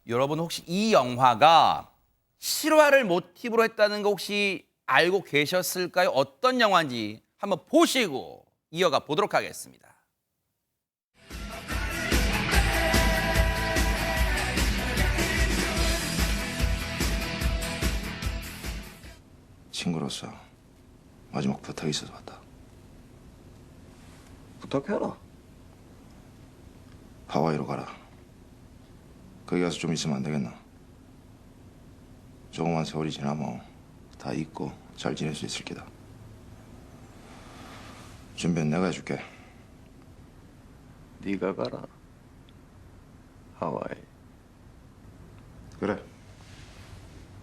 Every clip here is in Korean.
여러분 혹시 이 영화가 실화를 모티브로 했다는 거 혹시 알고 계셨을까요? 어떤 영화인지 한번 보시고 이어가 보도록 하겠습니다. 친구로서 마지막 부탁이 있어서 왔다. 부탁해라. 하와이로 가라. 거기 가서 좀 있으면 안 되겠나? 조그만 세월이 지나면 다 잊고 잘 지낼 수 있을 기다. 준비는 내가 해줄게. 네가 가라. 하와이. 그래.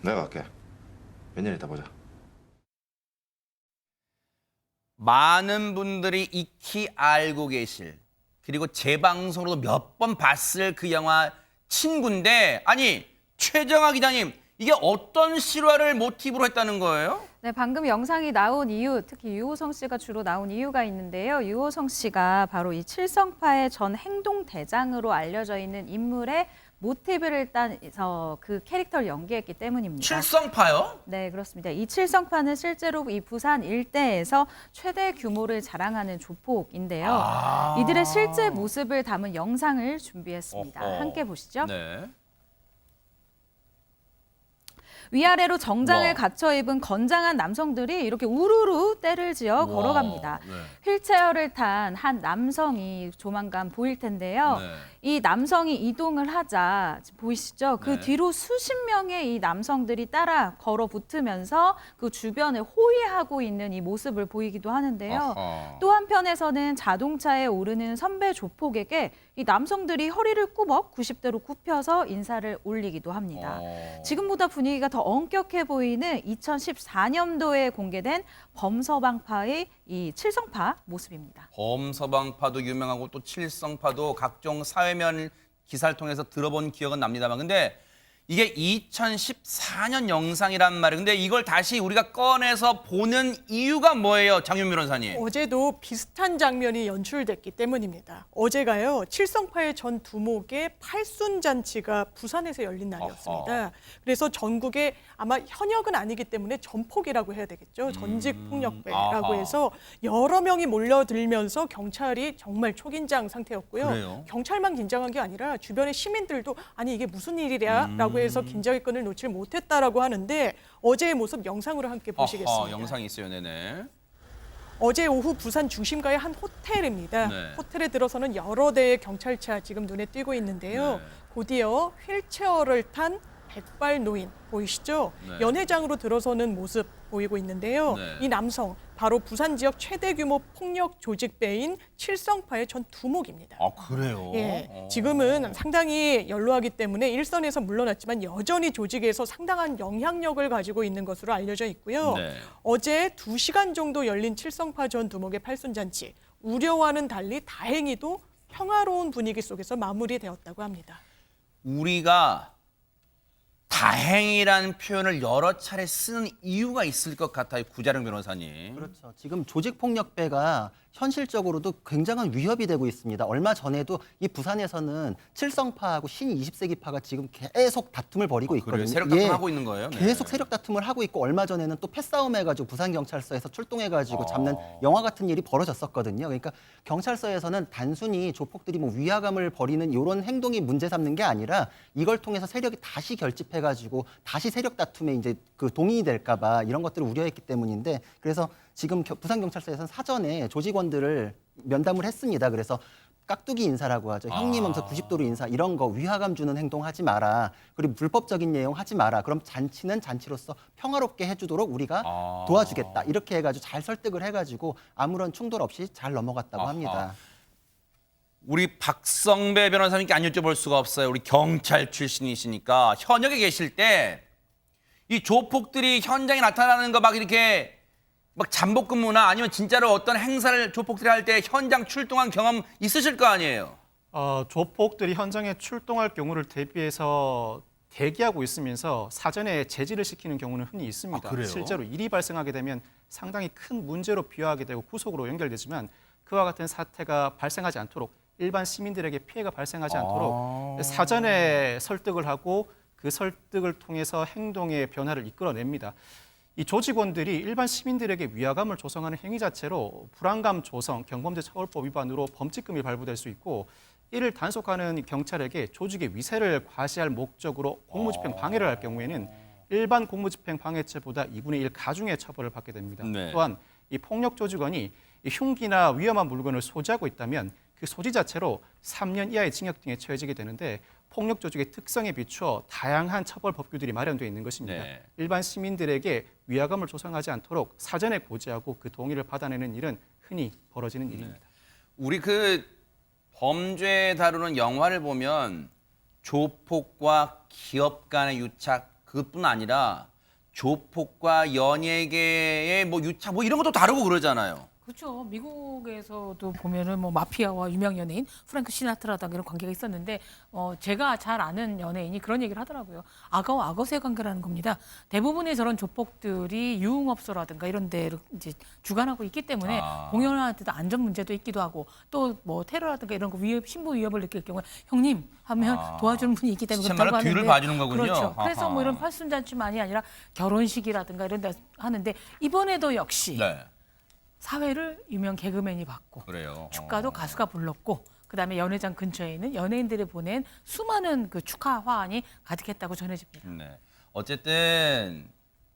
내가 갈게. 몇 년 있다 보자. 많은 분들이 익히 알고 계실 그리고 재방송으로도 몇 번 봤을 그 영화 친구인데 아니 최정아 기자님 이게 어떤 실화를 모티브로 했다는 거예요? 네, 방금 영상이 나온 이유, 특히 유호성 씨가 주로 나온 이유가 있는데요. 유호성 씨가 바로 이 칠성파의 전 행동대장으로 알려져 있는 인물의 모티브를 따서 그 캐릭터를 연기했기 때문입니다. 칠성파요? 네, 그렇습니다. 이 칠성파는 실제로 이 부산 일대에서 최대 규모를 자랑하는 조폭인데요. 이들의 실제 모습을 담은 영상을 준비했습니다. 어허. 함께 보시죠. 네. 위아래로 정장을 와. 갖춰 입은 건장한 남성들이 이렇게 우르르 때를 지어 걸어갑니다. 네. 휠체어를 탄 한 남성이 조만간 보일 텐데요. 네. 이 남성이 이동을 하자 보이시죠? 그 네. 뒤로 수십 명의 이 남성들이 따라 걸어 붙으면서 그 주변을 호위하고 있는 이 모습을 보이기도 하는데요. 어허. 또 한편에서는 자동차에 오르는 선배 조폭에게 이 남성들이 허리를 꾸벅 90도로 굽혀서 인사를 올리기도 합니다. 지금보다 분위기가 더 엄격해 보이는 2014년도에 공개된 범서방파의 이 칠성파 모습입니다. 범서방파도 유명하고 또 칠성파도 각종 사회면 기사를 통해서 들어본 기억은 납니다만 근데 이게 2014년 영상이란 말이에요. 근데 이걸 다시 우리가 꺼내서 보는 이유가 뭐예요, 장윤 변호사님? 어제도 비슷한 장면이 연출됐기 때문입니다. 어제가요, 칠성파의 전 두목의 팔순잔치가 부산에서 열린 날이었습니다. 어허. 그래서 전국에 아마 현역은 아니기 때문에 전폭이라고 해야 되겠죠. 전직폭력배라고 아하. 해서 여러 명이 몰려들면서 경찰이 정말 초긴장 상태였고요. 그래요? 경찰만 긴장한 게 아니라 주변의 시민들도 아니 이게 무슨 일이랴라고 해서 긴장의 끈을 놓지 못했다라고 하는데 어제의 모습 영상으로 함께 보시겠습니다. 영상이 있어요, 네네. 어제 오후 부산 중심가의 한 호텔입니다. 네. 호텔에 들어서는 여러 대의 경찰차 지금 눈에 띄고 있는데요. 네. 곧이어 휠체어를 탄 백발 노인 보이시죠? 네. 연회장으로 들어서는 모습 보이고 있는데요. 네. 이 남성 바로 부산 지역 최대 규모 폭력 조직배인 칠성파의 전 두목입니다. 아, 그래요? 예, 지금은 상당히 연로하기 때문에 일선에서 물러났지만 여전히 조직에서 상당한 영향력을 가지고 있는 것으로 알려져 있고요. 네. 어제 2시간 정도 열린 칠성파 전 두목의 팔순잔치, 우려와는 달리 다행히도 평화로운 분위기 속에서 마무리되었다고 합니다. 우리가 다행이라는 표현을 여러 차례 쓰는 이유가 있을 것 같아요, 구자룡 변호사님. 그렇죠. 지금 조직폭력배가 현실적으로도 굉장한 위협이 되고 있습니다. 얼마 전에도 이 부산에서는 칠성파하고 신20세기파가 지금 계속 다툼을 벌이고 있거든요. 그래요? 세력 다툼하고 있는 거예요? 네. 계속 세력 다툼을 하고 있고 얼마 전에는 또 패싸움 해가지고 부산경찰서에서 출동해가지고 잡는 영화 같은 일이 벌어졌었거든요. 그러니까 경찰서에서는 단순히 조폭들이 뭐 위화감을 벌이는 이런 행동이 문제 삼는 게 아니라 이걸 통해서 세력이 다시 결집해가지고 다시 세력 다툼에 이제 그 동인이 될까봐 이런 것들을 우려했기 때문인데 그래서 지금 부산경찰서에서는 사전에 조직원들을 면담을 했습니다. 그래서 깍두기 인사라고 하죠. 형님 하면서 90도로 인사 이런 거 위화감 주는 행동 하지 마라. 그리고 불법적인 내용 하지 마라. 그럼 잔치는 잔치로서 평화롭게 해주도록 우리가 도와주겠다. 이렇게 해가지고 잘 설득을 해가지고 아무런 충돌 없이 잘 넘어갔다고 합니다. 우리 박성배 변호사님께 안 여쭤볼 수가 없어요. 우리 경찰 출신이시니까 현역에 계실 때 이 조폭들이 현장에 나타나는 거 막 이렇게 막 잠복 근무나 아니면 진짜로 어떤 행사를 조폭들이 할 때 현장 출동한 경험 있으실 거 아니에요? 조폭들이 현장에 출동할 경우를 대비해서 대기하고 있으면서 사전에 제지를 시키는 경우는 흔히 있습니다. 그래요? 실제로 일이 발생하게 되면 상당히 큰 문제로 비화하게 되고 구속으로 연결되지만 그와 같은 사태가 발생하지 않도록 일반 시민들에게 피해가 발생하지 않도록 사전에 설득을 하고 그 설득을 통해서 행동의 변화를 이끌어냅니다. 이 조직원들이 일반 시민들에게 위화감을 조성하는 행위 자체로 불안감 조성, 경범죄처벌법 위반으로 범칙금이 발부될 수 있고 이를 단속하는 경찰에게 조직의 위세를 과시할 목적으로 공무집행 방해를 할 경우에는 일반 공무집행 방해죄보다 2분의 1 가중의 처벌을 받게 됩니다. 네. 또한 이 폭력 조직원이 이 흉기나 위험한 물건을 소지하고 있다면 그 소지 자체로 3년 이하의 징역 등에 처해지게 되는데 폭력 조직의 특성에 비추어 다양한 처벌 법규들이 마련되어 있는 것입니다. 네. 일반 시민들에게 위화감을 조성하지 않도록 사전에 고지하고 그 동의를 받아내는 일은 흔히 벌어지는 일입니다. 우리 그 범죄 다루는 영화를 보면 조폭과 기업 간의 유착 그것뿐 아니라 조폭과 연예계의 뭐 유착 뭐 이런 것도 다루고 그러잖아요. 그렇죠. 미국에서도 보면은 뭐 마피아와 유명 연예인 프랭크 시나트라든가 이런 관계가 있었는데 제가 잘 아는 연예인이 그런 얘기를 하더라고요. 악어와 악어새 관계라는 겁니다. 대부분의 저런 조폭들이 유흥업소라든가 이런 데를 이제 주관하고 있기 때문에 공연할 때도 안전 문제도 있기도 하고 또 뭐 테러라든가 이런 거 위협, 신부 위협을 느낄 경우에 형님 하면 도와주는 분이 있기 때문에 시체마다 그렇다고 뒤를 하는데 봐주는 거군요. 그렇죠. 그래서 아하. 뭐 이런 팔순잔치만이 아니라 결혼식이라든가 이런 데 하는데 이번에도 역시 네. 사회를 유명 개그맨이 받고 그래요. 축가도 가수가 불렀고 그다음에 연회장 근처에 있는 연예인들이 보낸 수많은 그 축하 화환이 가득했다고 전해집니다. 네. 어쨌든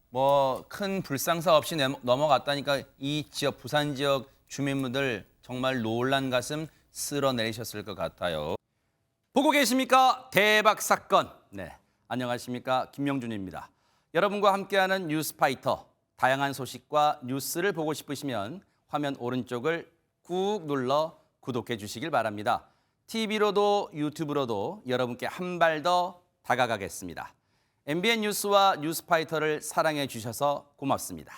뭐 큰 불상사 없이 넘어갔다니까 이 지역 부산 지역 주민분들 정말 놀란 가슴 쓸어내리셨을 것 같아요. 보고 계십니까? 대박 사건. 네. 안녕하십니까? 김명준입니다. 여러분과 함께하는 뉴스파이터. 다양한 소식과 뉴스를 보고 싶으시면 화면 오른쪽을 꾹 눌러 구독해 주시길 바랍니다. TV로도 유튜브로도 여러분께 한 발 더 다가가겠습니다. MBN 뉴스와 뉴스파이터를 사랑해 주셔서 고맙습니다.